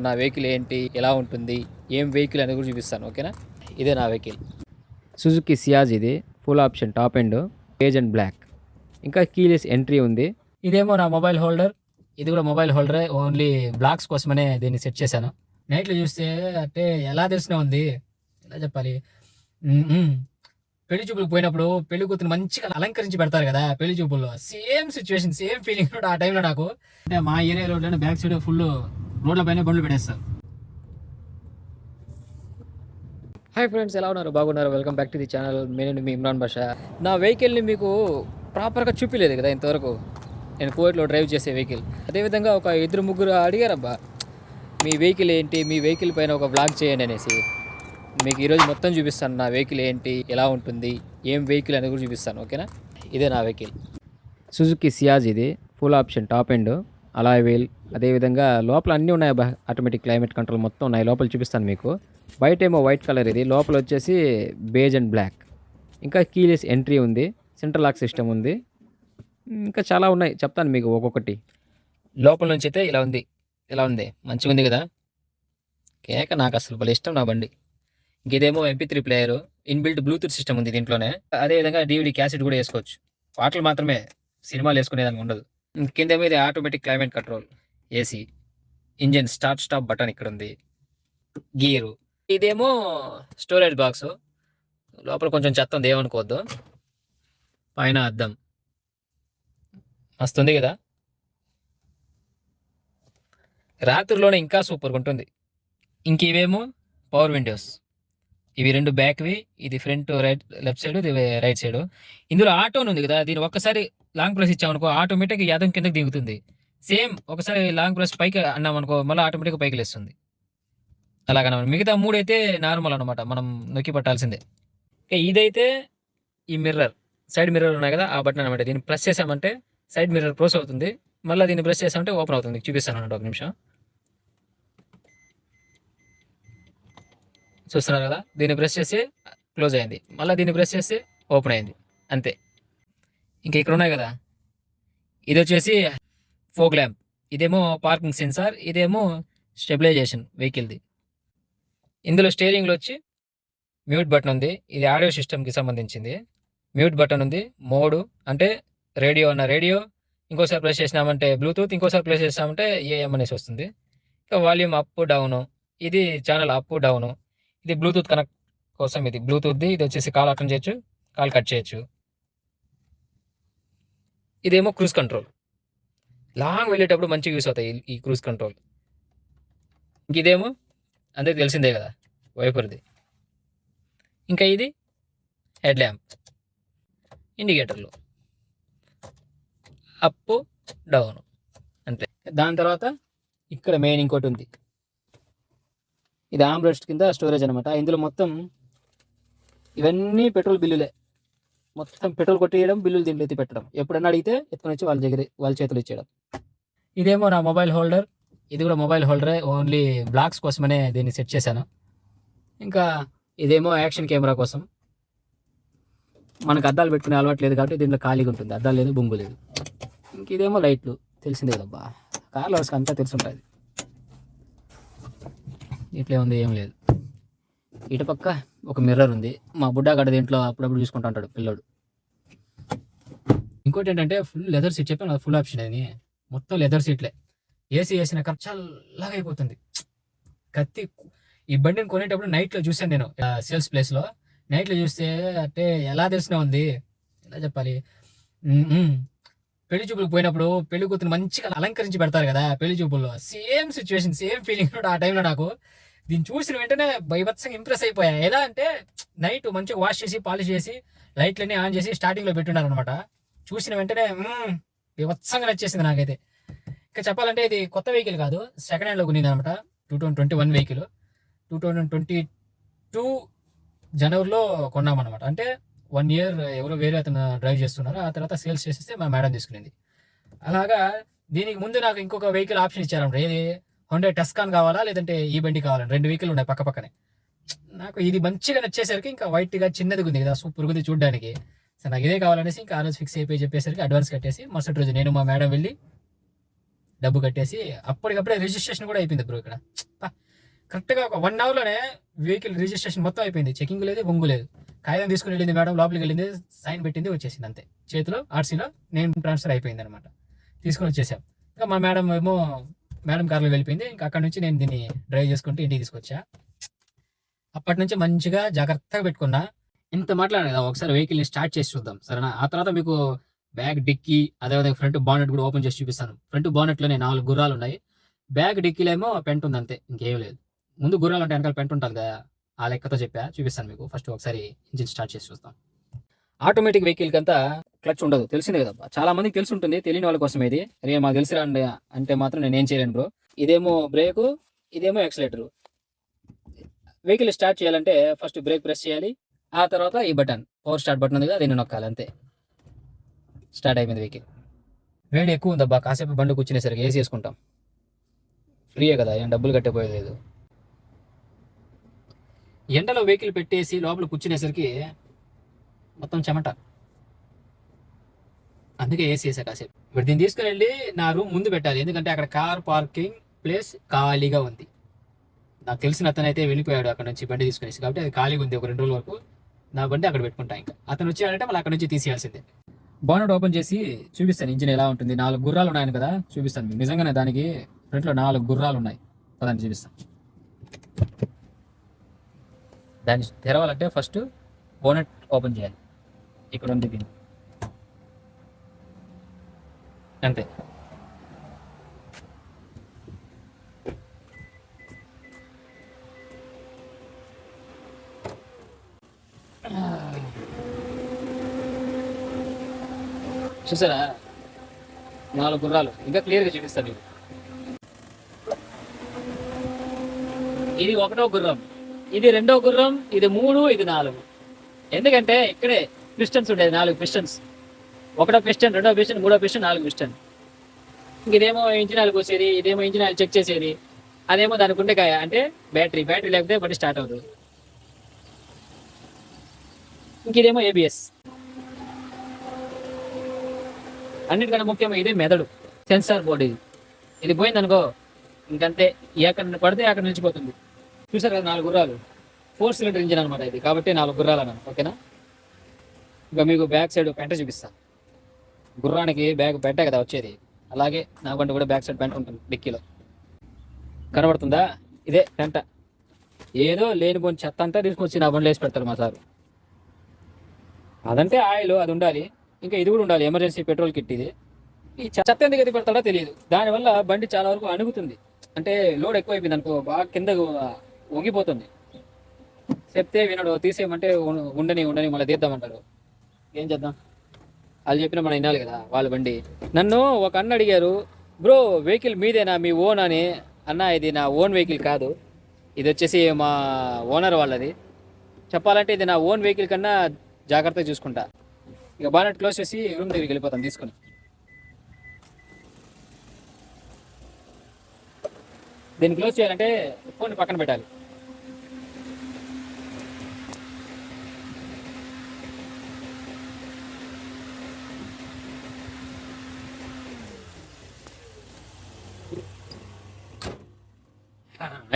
నా వెహికల్ ఏంటి, ఎలా ఉంటుంది, ఏం వెహికల్ అనేది కూడా చూపిస్తాను. ఓకేనా? ఇదే నా వెహికల్, సుజుకి సియాజ్. ఇది full option top end, beige and black. ఇంకా కీలెస్ ఎంట్రీ ఉంది. ఇదేమో నా మొబైల్ హోల్డర్. ఇది కూడా మొబైల్ హోల్డరే, ఓన్లీ బ్లాక్స్ కోసమనే దీన్ని సెట్ చేశాను. నైట్లో చూస్తే అంటే ఎలా తెలిసినా ఉంది, ఎలా చెప్పాలి, పెళ్లి చూపులకు పోయినప్పుడు పెళ్లి కూతురు మంచిగా అలంకరించి పెడతారు కదా పెళ్లి చూపుల్లో, సేమ్ సిచ్యువేషన్, సేమ్ ఫీలింగ్ ఆ టైంలో నాకు. అంటే మా ఏరియా రోడ్లోనే బ్యాక్ సైడ్ ఫుల్ రోడ్ల పైన బండ్లు పెట్టేస్తారు. హాయ్ ఫ్రెండ్స్, ఎలా ఉన్నారు? బాగున్నారు? Welcome back to the channel. నేను మీ ఇమ్రాన్ బాషా. నా వెహికల్ని మీకు ప్రాపర్గా చూపించలేదు కదా ఇంతవరకు, నేను కోవిడ్లో డ్రైవ్ చేసే వెహికల్. అదేవిధంగా ఒక ఇద్దరు ముగ్గురు అడిగారబ్బా, మీ వెహికల్ ఏంటి, మీ వెహికల్ పైన ఒక బ్లాగ్ చేయండి అనేసి. మీకు ఈరోజు మొత్తం చూపిస్తాను, నా వెహికల్ ఏంటి, ఎలా ఉంటుంది, ఏం వెహికల్ అనేది కూడా చూపిస్తాను. ఓకేనా? ఇదే నా వెహికల్, సుజుకి సియాజ్. ఇది full option top end, alloy wheel. అదేవిధంగా లోపల అన్నీ ఉన్నాయి, ఆటోమేటిక్ క్లైమేట్ కంట్రోల్ మొత్తం ఉన్నాయి. లోపల చూపిస్తాను మీకు. బయట ఏమో వైట్ కలర్, ఇది లోపల వచ్చేసి బేజ్ అండ్ బ్లాక్. ఇంకా కీలెస్ ఎంట్రీ ఉంది, సెంట్రల్ లాక్ సిస్టమ్ ఉంది, ఇంకా చాలా ఉన్నాయి, చెప్తాను మీకు ఒక్కొక్కటి. లోపల నుంచి అయితే ఇలా ఉంది. ఇలా ఉంది, మంచిగా ఉంది కదా కేక. నాకు అసలు భలే ఇష్టం నా బండి. ఇదేమో MP3 player, inbuilt Bluetooth system ఉంది దీంట్లోనే. అదేవిధంగా DVD క్యాసెట్ కూడా వేసుకోవచ్చు. పాటలు మాత్రమే, సినిమాలు వేసుకునేదానికి ఉండదు. కింద మీద automatic climate control, AC, engine start stop button ఇక్కడ ఉంది, గీరు. ఇదేమో స్టోరేజ్ బాక్స్. లోపల కొంచెం చెత్త ఉంది, ఏమనుకోవద్దు. పైన అద్దం వస్తుంది కదా, రాత్రిలోనే ఇంకా సూపర్గా ఉంటుంది. ఇంక ఇవేమో పవర్ విండోస్. ఇవి రెండు బ్యాక్వి, ఇది ఫ్రంట్ రైట్ లెఫ్ట్ సైడ్, ఇది రైట్ సైడ్. ఇందులో ఆటోన్ ఉంది కదా, దీన్ని ఒక్కసారి లాంగ్ ప్రెస్ ఇచ్చామనుకో ఆటోమేటిక్ యాదం కిందకి దిగుతుంది. సేమ్ ఒకసారి లాంగ్ ప్రెస్ పైకి అన్నామనుకో మళ్ళీ ఆటోమేటిక్గా పైకి లేస్తుంది. అలాగనమాట. మిగతా మూడు అయితే నార్మల్ అనమాట, మనం నొక్కి పట్టాల్సిందే. ఇదైతే ఈ మిర్రర్, సైడ్ మిర్రర్ ఉన్నాయి కదా, ఆ బటన్ అనమాట. దీన్ని ప్రెస్ చేసామంటే సైడ్ మిర్రర్ క్లోజ్ అవుతుంది, మళ్ళీ దీన్ని ప్రెస్ చేసామంటే ఓపెన్ అవుతుంది. చూపిస్తాను అన్నట్టు, ఒక నిమిషం. చూస్తున్నారు కదా, దీన్ని ప్రెస్ చేసి క్లోజ్ అయింది, మళ్ళీ దీన్ని ప్రెస్ చేసి ఓపెన్ అయింది, అంతే. ఇంకా ఇక్కడ ఉన్నాయి కదా, ఇది వచ్చేసి ఫోగ్ ల్యాంప్, ఇదేమో పార్కింగ్ సెన్సార్, ఇదేమో స్టెబిలైజేషన్ వెహికల్ది. ఇందులో స్టీరింగ్లో వచ్చి మ్యూట్ బటన్ ఉంది, ఇది ఆడియో సిస్టమ్కి సంబంధించింది. మ్యూట్ బటన్ ఉంది, మోడు అంటే రేడియో అన్న రేడియో, ఇంకోసారి ప్రెస్ చేసినామంటే బ్లూటూత్, ఇంకోసారి ప్రెస్ చేసినామంటే AM అనేసి వస్తుంది. ఇంకా వాల్యూమ్ అప్ డౌను, ఇది ఛానల్ అప్ డౌను. ఇది బ్లూటూత్ కనెక్ట్ కోసం, ఇది బ్లూటూత్ది. ఇది వచ్చేసి కాల్ అటెండ్ చేయొచ్చు, కాల్ కట్ చేయొచ్చు. ఇదేమో క్రూజ్ కంట్రోల్, లాంగ్ వెళ్ళేటప్పుడు మంచిగా యూస్ అవుతాయి ఈ క్రూజ్ కంట్రోల్. ఇంక ఇదేమో అందరికి తెలిసిందే కదా, వైపర్ది. ఇంకా ఇది హెడ్ ల్యాంప్, ఇండికేటర్లు అప్ డౌన్, అంతే. దాని తర్వాత ఇక్కడ మెయిన్ ఇంకోటి ఉంది, ఇది ఆమ్రెస్ట్ కింద స్టోరేజ్ అనమాట. ఇందులో మొత్తం ఇవన్నీ పెట్రోల్ బిల్లులే, మొత్తం పెట్రోల్ కొట్టేయడం, బిల్లులు దీంట్లో ఎత్తి పెట్టడం, ఎప్పుడన్నా అడిగితే ఎత్తుకొని వచ్చి వాళ్ళ చేతులు ఇచ్చేయడం. ఇదేమో నా మొబైల్ హోల్డర్. ఇది కూడా మొబైల్ హోల్డరే, ఓన్లీ బ్లాగ్స్ కోసమనే దీన్ని సెట్ చేశాను. ఇంకా ఇదేమో యాక్షన్ కెమెరా కోసం. మనకు అద్దాలు పెట్టుకునే అలవాటు లేదు కాబట్టి దీంట్లో ఖాళీగా ఉంటుంది, అద్దాలు లేదు, బొంగు లేదు. ఇంక ఇదేమో లైట్లు, తెలిసిందే కదబ్బా, కార్లో వస్తే అంతా తెలుసుంటుంది. ఇట్లే ఉంది, ఏం లేదు. ఇటు పక్క ఒక మిర్రర్ ఉంది, మా బుడ్డాగడ దీంట్లో అప్పుడప్పుడు చూసుకుంటూ ఉంటాడు పిల్లోడు. ఇంకోటి ఏంటంటే ఫుల్ లెదర్ సీట్, చెప్పాను ఫుల్ ఆప్షన్ అని, మొత్తం లెదర్ సీట్లే. AC వేసిన ఖర్చాలాగా అయిపోతుంది. కత్తి ఈ బండిని కొనేటప్పుడు నైట్లో చూసాను నేను, సేల్స్ ప్లేస్లో నైట్లో చూస్తే అంటే ఎలా తెలిసినా ఉంది, ఎలా చెప్పాలి, పెళ్లి చూపులకు పోయినప్పుడు పెళ్లి కూతురు మంచిగా అలంకరించి పెడతారు కదా పెళ్లి చూపుల్లో, సేమ్ సిచ్యువేషన్, సేమ్ ఫీలింగ్ ఆ టైంలో నాకు. దీన్ని చూసిన వెంటనే బైభత్సంగా ఇంప్రెస్ అయిపోయా. ఎలా అంటే నైట్ మంచిగా వాష్ చేసి పాలిష్ చేసి లైట్లన్నీ ఆన్ చేసి స్టార్టింగ్లో పెట్టున్నారు అనమాట. చూసిన వెంటనే బీభత్సంగా నచ్చేసింది నాకైతే. ఇంకా చెప్పాలంటే ఇది కొత్త వెహికల్ కాదు, సెకండ్ హ్యాండ్లో కొనింది అనమాట. 2021 వెహికల్, 2022 జనవరిలో కొన్నామన్నమాట. అంటే 1 ఇయర్ ఎవరో వేరే అతను డ్రైవ్ చేస్తున్నారు, ఆ తర్వాత సేల్స్ చేసేస్తే మా మేడం తీసుకునింది. అలాగా దీనికి ముందు నాకు ఇంకొక వెహికల్ ఆప్షన్ ఇచ్చారన్నమాట. ఏది, హోండా టస్కాన్ కావాలా లేదంటే ఈ బండి కావాలని, 2 వెహికల్ ఉన్నాయి పక్క పక్కనే. నాకు ఇది మంచిగా నచ్చేసరికి, ఇంకా వైట్గా చిన్నది ఉంది కదా, సూపర్గా ఉంది చూడడానికి. సో నాకు ఇదే కావాలనేసి ఇంకా ఆ రోజు ఫిక్స్ అయిపోయి చెప్పేసరికి అడ్వాన్స్ కట్టేసి మరుసటి రోజు నేను మా మేడం వెళ్ళి డబ్బు కట్టేసి అప్పటికప్పుడే రిజిస్ట్రేషన్ కూడా అయిపోయింది బ్రో ఇక్కడ. కరెక్ట్గా ఒక 1 అవర్లోనే వెహికల్ రిజిస్ట్రేషన్ మొత్తం అయిపోయింది. చెకింగ్ లేదు, బొంగు లేదు. కాగితం తీసుకుని వెళ్ళింది మేడం, లోపలికి వెళ్ళింది, సైన్ పెట్టింది, వచ్చేసింది అంతే. చేతిలో ఆర్సీలో నేమ్ ట్రాన్స్ఫర్ అయిపోయింది అనమాట. తీసుకొని వచ్చేసాం. ఇంకా మా మేడం ఏమో మేడం కార్లో వెళ్ళిపోయింది. ఇంకా అక్కడ నుంచి నేను దీన్ని డ్రైవ్ చేసుకుంటూ ఇంటికి తీసుకొచ్చా. అప్పటి నుంచి మంచిగా జాగ్రత్తగా పెట్టుకున్నా. ఇంత మాట్లాడాను కదా, ఒకసారి వెహికల్ని స్టార్ట్ చేసి చూద్దాం సరేనా. ఆ తర్వాత మీకు బ్యాగ్ డిక్కీ అదేవిధంగా ఫ్రంట్ బానెట్ కూడా ఓపెన్ చేసి చూపిస్తాను. ఫ్రంట్ బానెట్లోనే 4 గుర్రాలు ఉన్నాయి. బ్యాగ్ డిక్కీలో ఏమో పెంట్ ఉంది అంతే, ఇంకేం లేదు. ముందు గుర్రాలు అంటే వెనకాల పెంట్ ఉంటుంది కదా, ఆ లెక్కతో చూపిస్తాను మీకు. ఫస్ట్ ఒకసారి ఇంజిన్ స్టార్ట్ చేసి చూస్తాం. ఆటోమేటిక్ వెహికల్కి అంతా క్లచ్ ఉండదు, తెలిసిందే కదా. చాలా మందికి తెలిసి ఉంటుంది, తెలియని వాళ్ళ కోసం ఇది. అరే మాకు తెలిసిరా అంటే మాత్రం నేను ఏం చేయలేను బ్రో. ఇదేమో బ్రేకు, ఇదేమో యాక్సిలేటరు. వెహికల్ స్టార్ట్ చేయాలంటే ఫస్ట్ బ్రేక్ ప్రెస్ చేయాలి, ఆ తర్వాత ఈ బటన్ పవర్ స్టార్ట్ బటన్ ఉంది కదా, దీన్ని నొక్కాలి అంతే. స్టార్ట్ అయిపోయింది వెహికల్. వేడి ఎక్కువ ఉందబ్బా, కాసేపు బండి కూర్చునేసరికి ఏసీ వేసుకుంటాం. ఫ్రీయే కదా, ఏం డబ్బులు కట్టేపోయేది లేదు. ఎండలో వెహికల్ పెట్టేసి లోపల కూర్చునేసరికి మొత్తం చెమట, అందుకే ఏసీ వేసా కాసేపు. ఇప్పుడు దీన్ని తీసుకుని వెళ్ళి నా రూమ్ ముందు పెట్టాలి, ఎందుకంటే అక్కడ కార్ పార్కింగ్ ప్లేస్ ఖాళీగా ఉంది. నాకు తెలిసిన అతను అయితే వెళ్ళిపోయాడు అక్కడ నుంచి బండి తీసుకునేసి, కాబట్టి అది ఖాళీగా ఉంది ఒక 2 రోజుల వరకు. నా బండి అక్కడ పెట్టుకుంటా. ఇంకా అతను వచ్చాడంటే మళ్ళీ అక్కడ నుంచి తీసేయాల్సిందే. బానెట్ ఓపెన్ చేసి చూపిస్తాను ఇంజిన్ ఎలా ఉంటుంది. 4 గుర్రాలు ఉన్నాయని కదా, చూపిస్తాను. నిజంగానే దానికి ఫ్రంట్లో 4 గుర్రాలు ఉన్నాయి. పదాన్ని చూపిస్తాను. దాన్ని తెరవాలంటే ఫస్ట్ బోనెట్ ఓపెన్ చేయాలి. ఇక్కడ ఉంది దీన్ని అంతే. చూసారా 4 గుర్రాలు, ఇంకా క్లియర్గా చూపిస్తాను మీకు. ఇది 1వ గుర్రం, ఇది 2వ గుర్రం, ఇది 3, ఇది 4. ఎందుకంటే ఇక్కడే పిస్టన్స్ ఉండేది, 4 పిస్టన్స్. 1వ పిస్టన్, 2వ పిస్టన్, 3వ పిస్టన్, 4 పిస్టన్. ఇదేమో ఇంజిన్ ఆయిల్ పోసేది, ఇదేమో ఇంజిన్ ఆయిల్ చెక్ చేసేది, అదేమో దానికి ఉండే అంటే బ్యాటరీ లేకపోతే బండి స్టార్ట్ అవుతుంది. ఇంక ఇదేమో ఏబిఎస్. అన్నిటికన్నా ముఖ్యంగా ఇదే మెదడు, సెన్సార్ బోర్డు. ఇది పోయిందనుకో ఇంకంతే, ఎక్కడ పడితే అక్కడ నిలిచిపోతుంది. చూసారు కదా 4 గుర్రాలు, 4 సిలిండర్ ఇంజిన్ అనమాట ఇది, కాబట్టి 4 గుర్రాలు అన్నాను. ఓకేనా. ఇంకా మీకు బ్యాక్ సైడ్ పెంట చూపిస్తాను. గుర్రానికి బ్యాగ్ పెంటే కదా వచ్చేది, అలాగే నా బండి కూడా బ్యాక్ సైడ్ పెంట ఉంటుంది డిక్కీలో. కనబడుతుందా, ఇదే పెంట. ఏదో లేనిపోని చెత్త అంతా తీసుకొచ్చి నా బండిలో వేసి పెడతారు మా సారు. అదంటే ఆయిల్ అది ఉండాలి, ఇంకా ఇది కూడా ఉండాలి, ఎమర్జెన్సీ పెట్రోల్ కిట్. ఇది ఈ చెత్త ఎందుకు ఎత్తి పెడతాడో తెలియదు. దానివల్ల బండి చాలా వరకు అణుగుతుంది, అంటే లోడ్ ఎక్కువైపోయింది అనుకో, బాగా కింద వంగిపోతుంది. చెప్తే వినడు, తీసేయమంటే ఉండని మళ్ళీ తీద్దామంటారు. ఏం చేద్దాం, వాళ్ళు చెప్పిన మనం వినాలి కదా, వాళ్ళ బండి. నన్ను ఒక అన్న అడిగారు, బ్రో వెహికల్ మీదేనా, మీ ఓన్ అని. అన్న ఇది నా ఓన్ వెహికల్ కాదు, ఇది వచ్చేసి మా ఓనర్ వాళ్ళది. చెప్పాలంటే ఇది నా ఓన్ వెహికల్ కన్నా జాగ్రత్తగా చూసుకుంటా. ఇక బానెట్ క్లోజ్ చేసి రూమ్ దగ్గరికి వెళ్ళిపోతాను తీసుకుని. దీన్ని క్లోజ్ చేయాలంటే ఫోన్ పక్కన పెట్టాలి.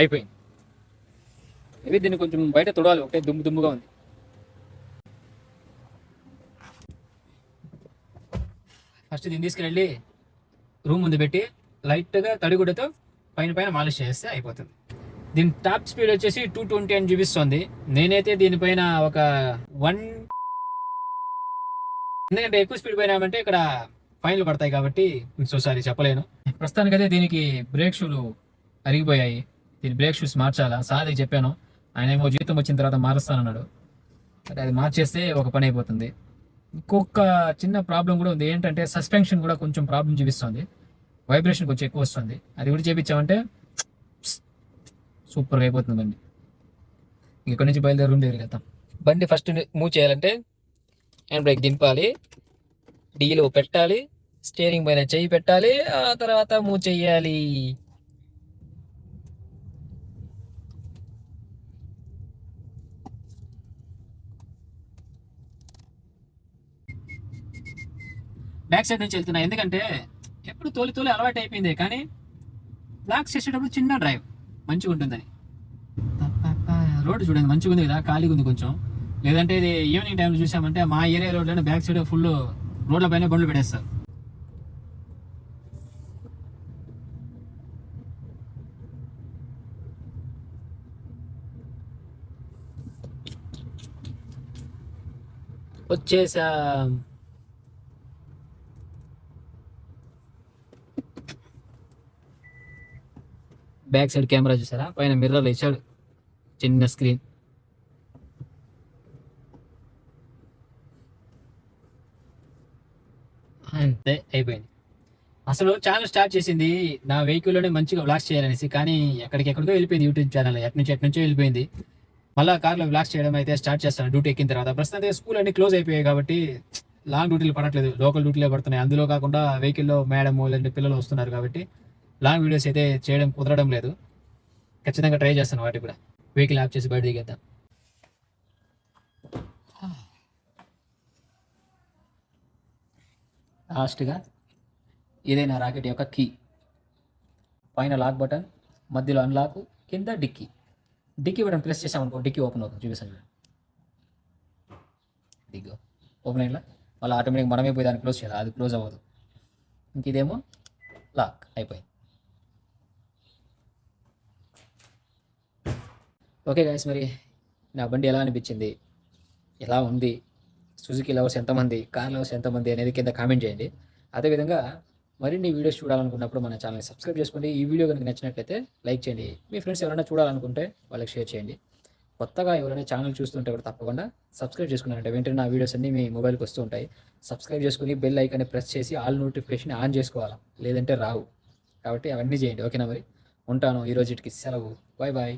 అయిపోయింది. ఇది దీన్ని కొంచెం బయట తుడాలి, ఒకటే దుమ్ముగా ఉంది. ఫస్ట్ దీన్ని తీసుకుని రూమ్ ముందు పెట్టి లైట్గా తడిగుడ్డతో పైన మాలిష్ చేస్తే అయిపోతుంది. దీని టాప్ స్పీడ్ వచ్చేసి 220 అని చూపిస్తుంది. నేనైతే దీనిపైన ఒక 1, ఎందుకంటే ఎక్కువ స్పీడ్ పోయినామంటే ఇక్కడ ఫైన్లు పడతాయి కాబట్టి సారీ చెప్పలేను. ప్రస్తుతానికైతే దీనికి బ్రేక్ షూలు అరిగిపోయాయి, దీని బ్రేక్ షూస్ మార్చాలా. సార్కి చెప్పాను, ఆయన ఏమో జీతం వచ్చిన తర్వాత మారుస్తానన్నాడు. అంటే అది మార్చేస్తే ఒక పని అయిపోతుంది. ఇంకొక చిన్న ప్రాబ్లం కూడా ఉంది, ఏంటంటే సస్పెన్షన్ కూడా కొంచెం ప్రాబ్లం చూపిస్తుంది, వైబ్రేషన్ కొంచెం ఎక్కువ వస్తుంది. అది కూడా చేయించామంటే సూపర్గా అయిపోతుంది బండి. ఇక్కడ నుంచి బయలుదేరి రూమ్ దగ్గరికి వెళ్తాం. బండి ఫస్ట్ మూవ్ చేయాలంటే హ్యాండ్ బ్రేక్ దింపాలి, డీలో పెట్టాలి, స్టీరింగ్ పైన చెయ్యి పెట్టాలి, ఆ తర్వాత మూవ్ చెయ్యాలి. బ్యాక్ సైడ్ నుంచి వెళ్తున్నా, ఎందుకంటే ఇప్పుడు తోలి తోలి అలవాటు అయిపోయింది, కానీ లాక్స్ చేసేటప్పుడు చిన్న డ్రైవ్ మంచిగా ఉంటుందని. రోడ్డు చూడండి మంచిగా ఉంది కదా, ఖాళీగా ఉంది కొంచెం. లేదంటే ఇది ఈవినింగ్ టైంలో చూసామంటే మా ఏరియా రోడ్లోనే బ్యాక్ సైడ్ ఫుల్ రోడ్ల పైన బండ్లు పెట్టేస్తారు. వచ్చేసా. బ్యాక్ సైడ్ కెమెరా చూసారా, పైన మిర్రర్ ఇచ్చాడు, చిన్న స్క్రీన్. అంతే అయిపోయింది. అసలు ఛానల్ స్టార్ట్ చేసింది నా వెహికల్లోనే మంచిగా వ్లాగ్స్ చేయాలనేసి, కానీ ఎక్కడికెక్కడికో వెళ్ళిపోయింది యూట్యూబ్ ఛానల్, ఎట్నుంచో వెళ్ళిపోయింది. మళ్ళీ కార్లో వ్లాగ్స్ చేయడం అయితే స్టార్ట్ చేస్తాను డ్యూటీ ఎక్కిన తర్వాత. ప్రస్తుతం స్కూల్ అన్ని క్లోజ్ అయిపోయాయి కాబట్టి లాంగ్ డ్యూటీలు పడట్లేదు, లోకల్ డ్యూటీలే పడుతున్నాయి. అందులో కాకుండా వెహికల్లో మేడం లేదంటే పిల్లలు వస్తున్నారు కాబట్టి లాంగ్ వీడియోస్ అయితే చేయడం కుదరడం లేదు. ఖచ్చితంగా ట్రై చేస్తాను వాటి కూడా. వెహికల్ ఆఫ్ చేసి బయట దిగేద్దాం. లాస్ట్గా ఇదే నా రాకెట్ యొక్క కీ. పైన లాక్ బటన్, మధ్యలో అన్లాక్, కింద డిక్కీ. డిక్కీ బటన్ ప్రెస్ చేసామనుకో డిక్కీ ఓపెన్ అవుతుంది. చూపిస్తాను, దిగ్గో ఓపెన్ అయ్యిందా. మళ్ళీ ఆటోమేటిక్ మనమే పోయి దాన్ని క్లోజ్ చేయాలి, అది క్లోజ్ అవ్వదు. ఇంక ఇదేమో లాక్ అయిపోయింది. ఓకే గైస్, మరి నా బండి ఎలా అనిపించింది, ఎలా ఉంది, సుజుకి లవర్స్ ఎంతమంది, కార్ లవర్స్ ఎంతమంది అనేది కింద కామెంట్ చేయండి. అదేవిధంగా మరిన్ని వీడియోస్ చూడాలనుకున్నప్పుడు మన ఛానల్ని సబ్స్క్రైబ్ చేసుకోండి. ఈ వీడియో కనుక నచ్చినట్లయితే లైక్ చేయండి. మీ ఫ్రెండ్స్ ఎవరైనా చూడాలనుకుంటే వాళ్ళకి షేర్ చేయండి. కొత్తగా ఎవరైనా ఛానల్ చూస్తుంటే కూడా తప్పకుండా సబ్స్క్రైబ్ చేసుకున్నారంటే వెంటనే నా వీడియోస్ అన్నీ మీ మొబైల్కి వస్తూ ఉంటాయి. సబ్స్క్రైబ్ చేసుకుని బెల్ ఐకాన్ని ప్రెస్ చేసి ఆల్ నోటిఫికేషన్ ఆన్ చేసుకోవాలా, లేదంటే రావు. కాబట్టి అవన్నీ చేయండి. ఓకేనా, మరి ఉంటాను. ఈ రోజుకి సెలవు. Bye bye.